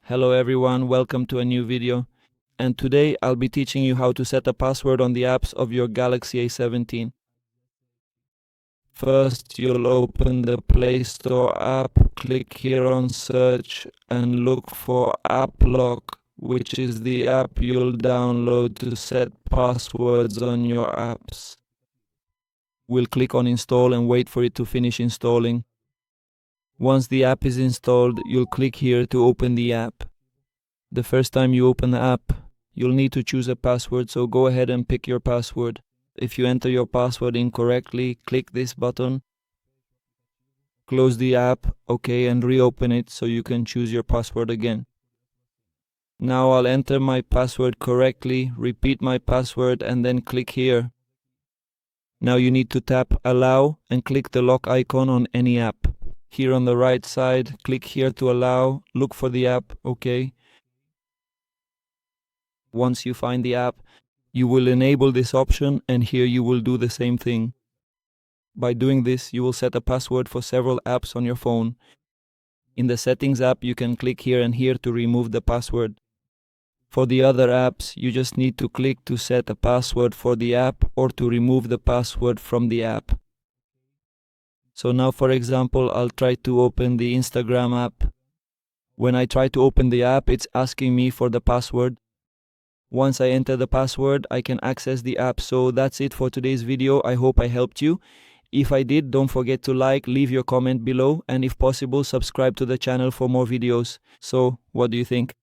Hello everyone, welcome to a new video. And today I'll be teaching you how to set a password on the apps of your Galaxy A17. First, you'll open the Play Store app, click here on search and look for App Lock, which is the app you'll download to set passwords on your apps. We'll click on install and wait for it to finish installing. Once the app is installed, you'll click here to open the app. The first time you open the app, you'll need to choose a password, so go ahead and pick your password. If you enter your password incorrectly, click this button. Close the app, OK, and reopen it so you can choose your password again. Now I'll enter my password correctly, repeat my password, and then click here. Now you need to tap Allow and click the lock icon on any app. Here on the right side, click here to allow, look for the app, OK. Once you find the app, you will enable this option, and here you will do the same thing. By doing this, you will set a password for several apps on your phone. In the Settings app, you can click here and here to remove the password. For the other apps, you just need to click to set a password for the app or to remove the password from the app. So now, for example, I'll try to open the Instagram app. When I try to open the app, it's asking me for the password. Once I enter the password, I can access the app. So that's it for today's video. I hope I helped you. If I did, don't forget to like, leave your comment below, and if possible, subscribe to the channel for more videos. So, what do you think?